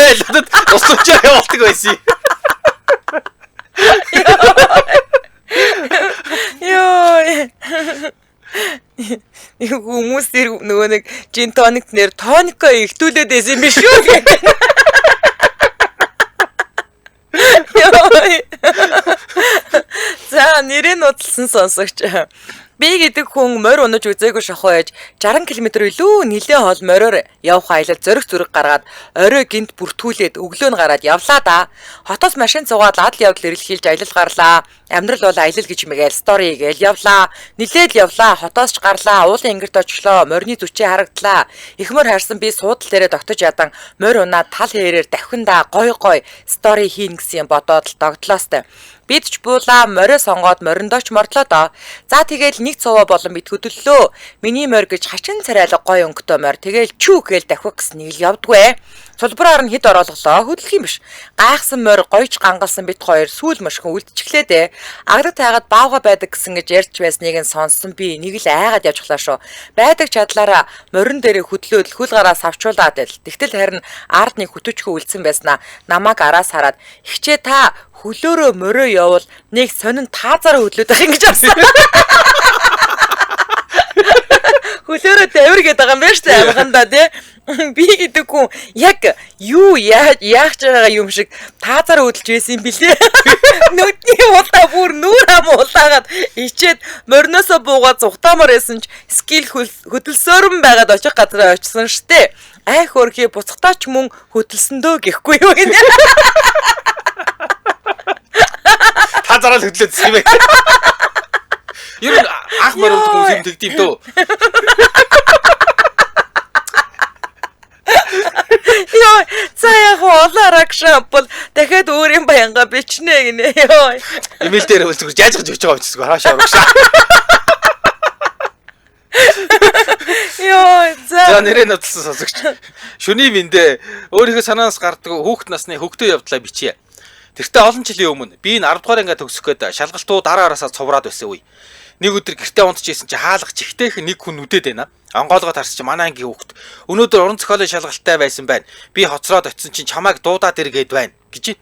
айлуудад услуучаа явуулдаг байсан. Хүмүүс нөгөө нэг жин тоник нэр тонико ихтүүлээд байсан юм биш үү? За нэрээ нудлсан сонсогч. Би гэдэг хүн морь унаж үзээгүй шахуу ээж 60 км илүү нилээ хоол мориор явах аялал зүрх гаргаад орой гинт бүртгүүлээд өглөө нь гараад явлаа да. Хотоос машин цугаад адал явдал эрэлхийлж аялал гарлаа. Амьдрал бол аялал гэж мэгээл стори гээл явлаа. Нилээд явлаа. Хотоос ч гарлаа. Уулын ингэрт очлоо. Морины зүчээ харагдлаа. Их морь харсан би суудал дээрээ тогтож ядан морь унаад тал хэрээр давхиндаа гой стори хийн гэсэн юм бодоод л догтлоостой. Бид ч буулаа морио сонгоод мориндооч мордлоо доо. За тэгэл нэг цуваа болон бид хөдөллөө. Миний морь гэж хачин царайлга гой өнгөтэй морь. Тэгэл чүү гээл давхих гэсэн нэг л явдгүй. Сулбараар нь хэд оруулглоо хөдлөх юм биш. Гайхсан морь гойч гангалсан бит хоёр сүүл мөшгөн үлдчихлээ дээ. Агдаг тайгаад баавга байдаг гэсэн гэж ярьж байсныг нь сонссон би нэг л айгаад явжглаа шүү. Байдаг чадлаараа морин дээрээ хөдлөөд хөл гараас авчуулаад л. Тэгтэл харин ард нэг хөтөчхөө үлдсэн байснаа намайг араас хараад ихчээ та хөлөөрөө морио явал нэг сонин таазаараа хөдлөөд байх юм гэж авсан. Хөлөөрөө тавир гэдэг байгаа юм байна шүү дээ амгандаа тий. Би гэдэг хүн яг юу яах ч байгаа юм шиг таазаараа хөдлж байсан юм билээ. Нүдний удаа бүр нүур ам улаагаад ичээд мориноосоо буугаад зүхтаамаар байсан ч скил хөдөлсөөрөн байгаад очих газараа очсон штэ. Айх өрхий буцахтаа ч мөн хөдөлсөндөө гэхгүй юу гинэ. Тазараа хөдлөөдсөн юм бэ. Ер нь ах морилд хүмүүс юм тэгдэв дөө. Йоо, цаях олаарах шампул дахиад өөр юм баянга бичнэ гинэ. Йоо. Имэйл дээр бол зүгээр жаажгаж өгч байгаа юм чинь хаашаа урагшаа. Йоо, за нэрээ нутлсан сонсогч. Шүний биндэ өөрийнхөө санаанаас гардаг хүүхэд насны хөгтөө явдлаа бичье. Тэртээ олон жилийн өмнө би энэ 10 дугаар ангиа төгсөх гээд шалгалтууд араараасаа цувраад байсан үе. Нэг өдөр гэртээ унтчихсэн чи хаалга чихтэйх нэг хүн үдээд байна. Онгоолгоо тарс чи манай ангийн хүүхэд. Өнөөдөр уран зохиолын шалгалттай байсан байна. Би хоцроод очисон чинь чамайг дуудаад иргээд байна гэж.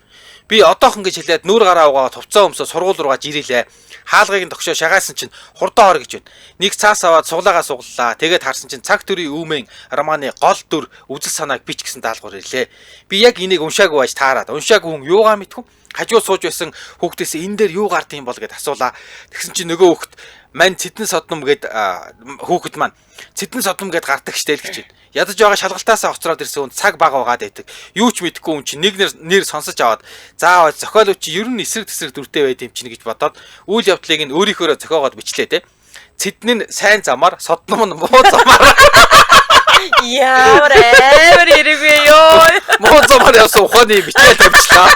Би одоохон гэж хэлээд нүур гараа угаа товцоо өмсөө сургууль руугаа жирэлээ. Хаалгыг нь тогшоо шагаасан чинь хурдан хор гэж байна. Нэг цаас аваад суглаагаа суглалаа. Тэгээд харсан чинь цаг төрийн үүмэн романы гол дүр үзэл санааг бич гэсэн даалгавар ирлээ. Би яг энийг уншаагүй байж таарад. Уншаагүй хүн юугаа мэдхү? хажуу сууж байсан хүүхдээс энэ дээр юу гард юм бол гэд асуулаа. Тэгсэн чинь нөгөө хүүхд мань цэдэн содном гэд хүүхэд маань цэдэн содном гэд гардаг штэ л гэж байна. Ядаж байгаа шалгалтаасаа хоцроод ирсэн хүн цаг бага байгаад байдаг. Юу ч мэдэхгүй хүн чинь нэг нэр сонсож аваад заавал зохиолч чи ер нь эсрэг тэсрэг дүртэй байд юм чинь гэж бодоод үйл явдлыг нь өөрийнхөө зохиогоод бичлээ те. Цэдэн нь сайн замаар, содном нь муу замаар. Ямар амар ирвэ ёо. Муу замаар явсан ухааны бичээд тавьчлаа.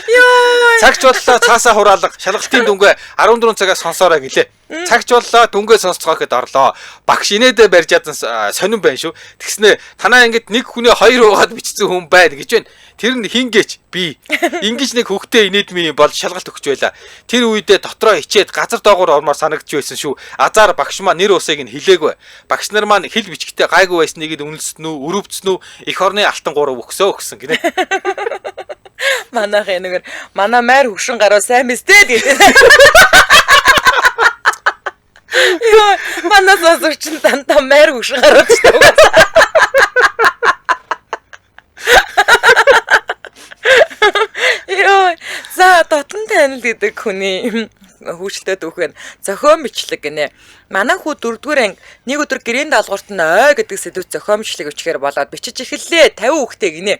Ёо. Цагч боллоо цаасаа хураалга шалгалтын дүнгээ 14 цагаас сонсоорой гэлээ. Цагч боллоо дүнгээ сонсцгоо гэхэд орлоо. Багш инээдээ барьж ядан сонирн байна шүү. Тэгснэ танаа ингэдэг нэг хүний хоёр угаад бичсэн хүн байна гэж байна. Тэр нь хингээч би. Ингиж нэг хөвгтэй инээдми бол шалгалт өгч байла. Тэр үедээ дотроо ичээд газар доогоор ормоор санагдж байсан шүү. Азар багш маань нэр усыг нь хэлээгүй. Багш нар маань хэл бичгтээ гайгүй байсныг нь үнэлсэн үү, өрөвдсөн үү, эх орны алтан гурав өгсөө гэсэн гинэ. Манайх энэгээр манай майр хөвшин гараа сайн мэстэй гэдэг. Ёо, манай сонсогч дандаа майр хөвшин гараад ч угаасаа. Ёо, за дотн танил гэдэг хүний хүүшлээд өгөх нь зохион бичлэг гинэ. Манай хүү 4-р анги нэг өдөр гэрээний даалгаварт нь ой гэдэг сэдвүүт зохион бичлэг өчгөр болоод бичиж эхэллээ 50 хүүхдээ гинэ.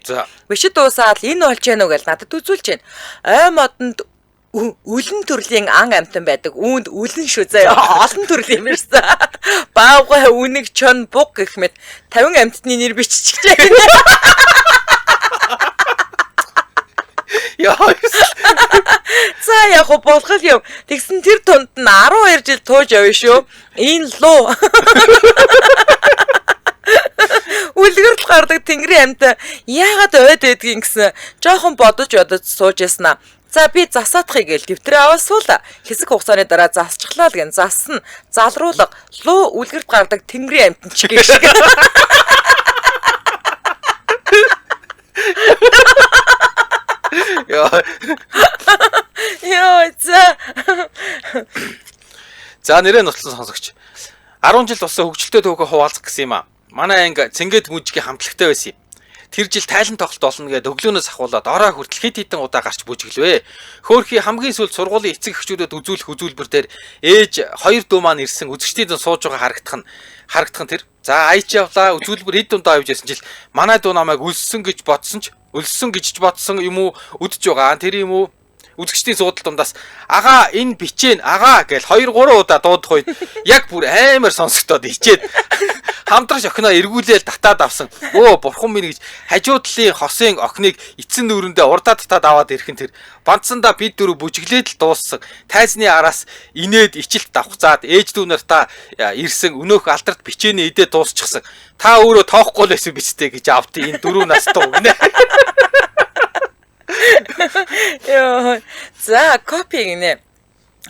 Бичиж дуусаад энэ болж гэнэ үү гэж надад үзүүлж байна. Ой модонд үлэн төрлийн ан амтан байдаг. Үүнд үлэн шүү заяа. Олон төрлийн юм шээ. Баавгай үнийг чон буг гэх мэт 50 амтны нэр биччихжээ. Яа. За яг болох юм. Тэгсэн тэр тунд нь 12 жил тууж явна шүү. Энэ луу. Үлгэрл гардаг тэнгэрийн амт яагаад ойд байдгийг гэсэн жоохон бодож сууж яснаа. За би засаадахыг гээл дэвтрээ аваад суула. Хэсэг хугацааны дараа засчихлаа л гэн засна. Залруулга луу үлгэрт гардаг тэнгэрийн амтэн ч гэх шиг. Яа, за нэрээ нутлан сонсогч. 10 жил болсон хөгжилтэй төвхө хуваалцах гэсэн юм а. Манай анги цэнгээд мүжгийн хамтлагтай байсан юм. Тэр жил тайлан тоглолт болно гэдээ өглөөнөөс ахуулаад орой хүртэл хэд хэдэн удаа гарч бүжиглвэ. Хөөхий хамгийн сүүлд сургуулийн эцэг эхчүүдэд үзүүлэх үзүүлбэр дээр ээж хоёр дүү маань ирсэн үзэгчдийн зэн сууж байгаа харагдах нь тэр. За аяч явлаа үзүүлбэр хэд дундаа авч ясан жил манай дүү намайг өлссөн гэж бодсон юм уу үдж байгаа. Тэр юм уу үзэгчдийн суудал дундаас агаа энэ бичээн агаа гэж 2 3 удаа дуудах үед яг бүр амар сонсогдоод ичээд хамтрагч охиноо эргүүлээл татаад авсан. Өө бурхан минь гэж хажуу талын хосын охиныг эцэн нүүрэндээ урдаа татаад аваад ирхэн тэр бандсандаа бид дөрөв бүжиглээд л дууссан. Тайзны араас инээд ичилт давхцаад ээж дүү нартаа ирсэн өнөөх алдарт бичээний идээ дуусчихсан. Та өөрөө тоохгүй л байсан бичтэй гэж авт энэ 4 настуу гинэ. Яа. За копи гинэ.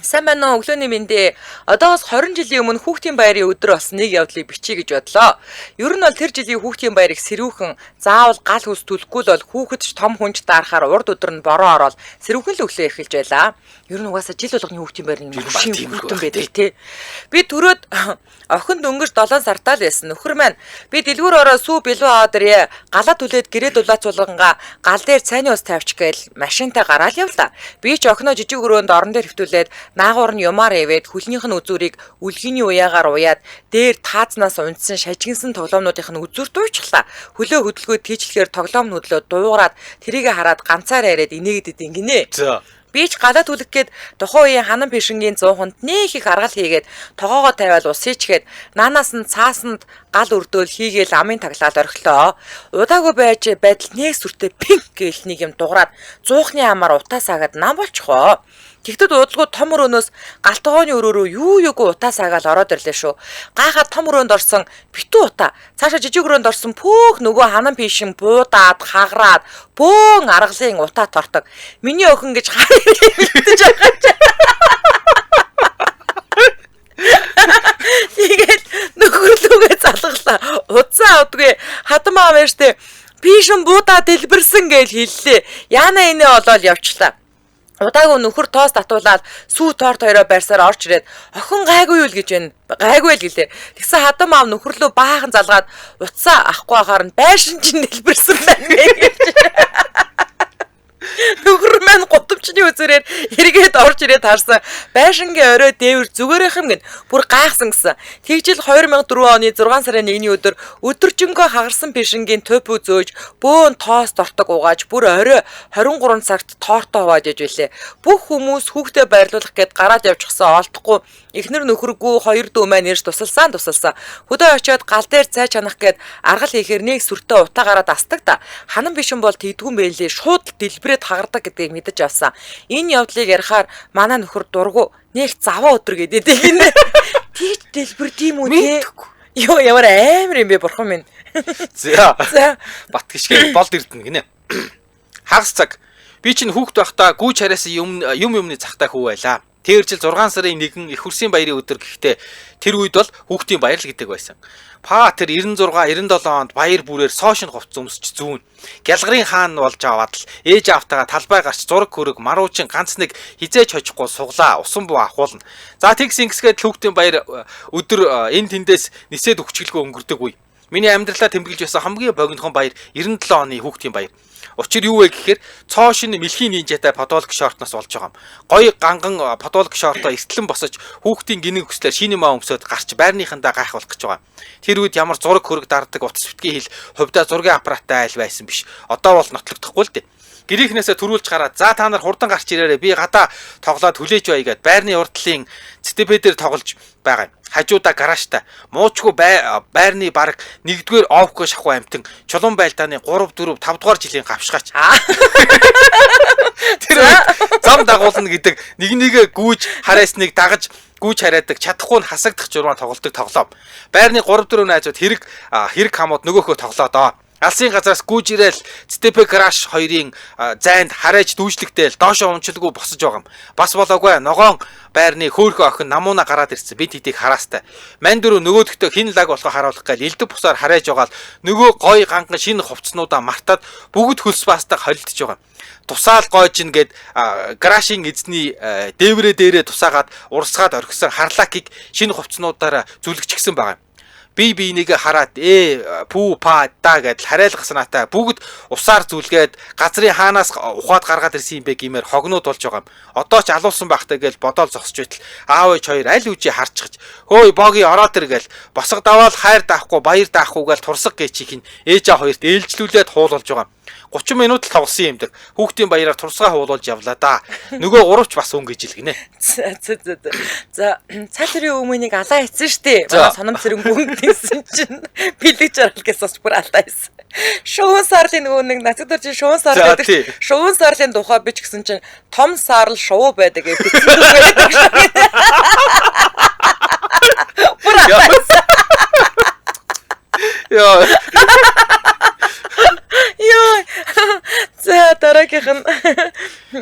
Сайн байна уу өглөөний мэндэ. Одоос 20 жилийн өмнө хүүхдийн баярын өдөр болсон нэг явдлыг бичиж гэж бодлоо. Ер нь бол тэр жилийн хүүхдийн баярыг сэрүүхэн заавал гал хүс түлэхгүй л бол хүүхэд ч том хүнч даарахаар урд өдөр нь бороо ороод сэрүүхэн л өглөө эхэлж байлаа. Ер нь угаасаа жил болгоны хүүхдийн баяр нэг шин бүтэн байдаг тий. Би төрөөд охин дөнгөж 7 сартаа л байсан. Нөхөр маань би дэлгүүр ороо сүү бэлүү аваад ирээ. Галаа түлээд гэрээ дулаацуулгангаа гал дээр цайны ус тавьчих гээл машинтай гараал явлаа. Би ч охиноо жижиг өрөөнд орон дээр хөвтүүлээд наагуур нь юмар ивээд хүлнийх нь үзүүрийг үлгийн уяагаар уяад дээр таазнаас унтсан шажигнсан тоглоомнуудынх нь үзүүрт уйчлаа. Хөлөө хөдөлгөөд тийчлэхээр тоглоом нүдлөө дуугараад тэрийг хараад ганцаараа яриад инээгээд ингинэ. Би ч галаа түлэх гээд тухайн үеийн ханан пишингийн 100 хүнд нэг их аргал хийгээд тогоогоо тавиал ус хийчгээд наанаас нь цаасанд гал өрдөөл хийгээл амын таглаад орхилоо. Удаагүй байдал нэг сүртэй пинк гээл нэг юм дуграад зуухны амаар утаа саагаад нам болчихоо. Тэгтэд удалгүй том өрөөнөөс галтгооны өрөөрөө юугүй утаа саагаал ороод ирлээ шүү. Гайхаад том өрөөнд орсон битүү утаа. Цаашаа жижиг өрөөнд орсон пөөх нөгөө ханан пишин буудаад хаграад бөөн аргалын утаа тортог. Миний охин гэж харагдаж байгаа. Тэгээд нөхөрлөгөө залглаа. Уцаа удгүй хадмаа мэрштэй пишин буудаа дэлбэрсэн гэж хэллээ. Яана инээ олоод явчлаа. Удаагүй нөхөр тоос татуулаад сүү торт хоёроо барьсаар орж ирээд охин гайгүй юу л гэж байна. Гайгүй л гэлээ. Тэгсэн хадам аав нөхрлөө баахан залгаад уцаа ахгүй хахаар нь байшин чинь дэлбэрсэн байна гэж. Нөхөр маань гутамчны үзүүрээр эргээд орж ирээд харсан. Байшингийн орой дээвэр зүгээрийнх юм гин. Бүр гайхсан гэсэн. Тэгжил 2004 оны 6 сарын 1-ний өдөржингөө хагарсан пишингийн төпөө зөөж, бөөн тоос тортог угааж, бүр орой 23 цагт тоортоо хувааж иж билээ. Бүх хүмүүс хүүхдээ баярлуулах гээд гараад явчихсан олдохгүй. Эхнэр нөхөргүй хоёр дүү маань ирж тусалсан. Хөдөө очиод гал дээр цай чанах гээд аргал хийхээр нэг сүртээ утаагаараа дасдаг да. Ханан бишэн бол тэгдгүн байлээ. Шууд дэлбрээд хагардаг гэдгийг мэдэж авсан. Энэ явдлыг ярихаар манай нөхөр дургу нэг заваа өдр гэдэг гинэ. Тийч дэлбэрд юм уу те? Йоо ямар амар юм бэ бурхан минь. За. Бат гიშгэн болд эрдэнэ гинэ. Хагас цаг. Би чинь хүүхд байхдаа гүүж хараас юмны цагтаа хүү байлаа. Тэр жил 6 сарын 1 их хурсын баярын өдөр гэхдээ тэр үед бол хүүхдийн баяр л гэдэг байсан. Тэр 96 97 онд баяр бүрээр соошин говц өмсч зүүн. Гялгарын хаан болж аваад л ээж автагаа талбай гарч зураг хөрөг маруучин ганц нэг хизээж хожихгүй суглаа усан буу ахуулна. За тэгс ингэсгээд хүүхдийн баяр өдөр энэ тэндээс нисээд өгчлгөө өнгөрдөг үе. Миний амьдралаа тэмдэглэж байсан хамгийн богинохон баяр 97 оны хүүхдийн баяр. Учир юу вэ гэхээр цоо шин мэлхийн нинжатай подолк шортноос болж байгаа юм. Гоё ганган подолк шортоо эртлэн босож хүүхдийн гинэн хүслээр шинэ маа өмсөд гарч байрныхандаа гайхуулах гэж байгаа. Тэр үед ямар зураг хөрөг дарддаг утас битгий хэл хувьдаа зургийн аппараттай айл байсан биш. Одоо бол нотлогдохгүй л дээ. Гэрийнхнээсээ төрүүлж гараад за та нар хурдан гарч ирээрэй би гадаа тоглоод хүлээж бай гэд байрны урдлын цэтэпэдээр тоглож байгаа юм. Хажуудаа гараажтай муучгүй байрны баг 1-р овко шахуу амтэн чулуун байлдааны 3 4 5 дугаар жилийн гавшгаач. Тэр зам дагуулна гэдэг нэг гүүж хараасныг дагаж гүүж хараадаг чадахгүй нь хасагдах журмаа тоглолдог тоглоом. Байрны 3 4 найзууд хэрэг хамууд нөгөөхөө тоглоодоо. Алсын газраас гүүж ирээл Степе Краш хоёрын зайд хараач дүүжлэгтэйл доошоо унчилгүй босож байгаа юм. Бас болоогүй ногоон байрны хөөхөн охин намууна гараад ирсэн. Би тэдийг хараастай. Ман дөрөв нөгөөдөгтөө хин лаг болохоо харуулах гээл элдв бусаар харайж байгаа л нөгөө гой ганган шинэ хувцснуудаа мартаад бүгд хөлс баастаг холилдож байгаа. Тусаал гойжин гэд Крашийн эзний дээврээ дээрээ тусаагаад урсгаад орхисон харлакийг шинэ хувцснуудаараа зүлгчихсэн байгаа юм. Би энийг хараад пүү па да гэдэл хараалгах санаатай бүгд усаар зүлгээд газрын хаанаас ухаад гаргаад ирсэн юм бэ гэмээр хогнууд болж байгаа юм. Одоо ч алуулсан байхтай гэж бодоол зогсож байтал аав ээж хоёр аль үжи харчгаж хөөе боги ороод ир гээл босго даваал хайр даахгүй баяр даахгүй гээл турсаг гээчих нь ээжээ хоёрт ээлжлүүлээд хуулуулж байгаа юм. 30 минут л тоглосон юм дэг. Хүүхдийн баяраар турсгаа хуулуулж явлаа да. Нөгөө гуравч бас өнгөж ил гинэ. За цаа тэрийн өмнөнийг алаа хийсэн штэ. Манай соном зэрэг өнгөсөн чинь бэлэг жаргал гэсэн бүр алаа хийсэн. Шуун сарлын нөгөө нэг нацад орж шуун сар гэдэг. Шуун сарлын тухай бич гэсэн чинь том сарл шуу байдаг гэж бичсэн байдаг шүү. Бүр алаа. Яа. За дараагийнх нь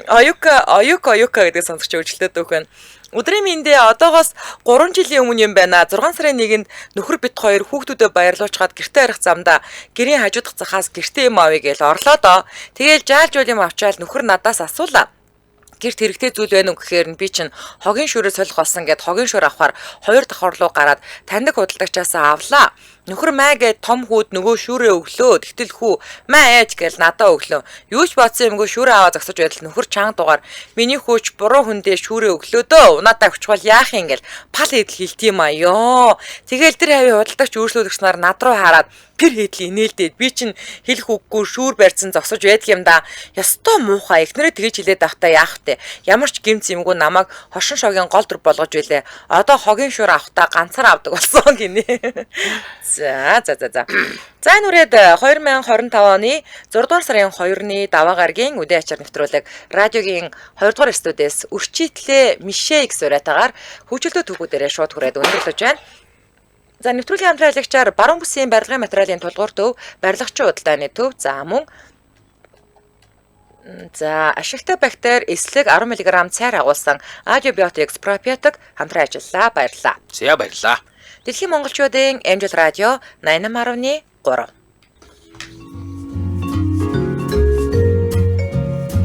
оюка гэдэг сонсогч өөрчлөлтөд өгөх нь. Өдрийн мэндэ одоогоос 3 жилийн өмнө юм байна. 6 сарын 1-нд нөхөр бит хоёр хүүхдүүдэд баярлуулчаад гэртээ арих замдаа гэрийн хажуудах захаас гэртээ юм авъя гэж орлоо доо. Тэгээл жаалж үл юм авчаал нөхөр надаас асуулаа. Гэрт хэрэгтэй зүйл байна уу гэхээр би чинь хогийн шүрээ солих болсон гэд хогийн шүр авахаар 2 давхар руу гараад таньдаг худалдагчаас авлаа. Нөхөр маа гэд том хүүд нөгөө шүрээ өглөө. Тэгтэл хүү маа ээж гэл надаа өглөө. Юу ч бодсон юмгүй шүрээ аваа зогсож байтал нөхөр чанга дугаар миний хөөч буруу хүндээ шүрээ өглөө дөө. Унаадаа өчгөл яах юм гэл пал идэл хэлтийм аа ёо. Тэгэл тэр хавийн худалдагч өөрчлөлтөгч нар над руу хараад тэр хэдл инээлдээд би чинь хэлэх үггүй шүүр барьсан зогсож байдаг юм да. Ястой муухай эхнэрээ тэгэж хилээд байхдаа яах вэ? Ямар ч гэмц юмгүй намайг хошин шогийн гол дүр болгож байлээ. Одоо хогийн шүүр авахтаа ганцаар авдаг болсон гинэ. За. За нүрээд 2025 оны 6 дугаар сарын 2-ны даваа гарагийн үдээ ачаар нэвтрүүлэг радиогийн 2 дугаар студиэс өрчийлээ Мишэ X уриатагаар хөгжөлтөө түүхүүдээрээ шууд хүрээд өндөрлөж байна. За нэвтрүүлгийн хамтраалагчаар баруун бүсийн барилгын материалын тулгуур төв, барилгачийн худалдааны төв, за мөн ашигтай бактери эслэг 10 мг цайр агуулсан Adiobiotics Proprietary хамтран ажиллаа. Баярлалаа. За баярлалаа. Дэлхийн монголчуудын Амжилт радио 88.3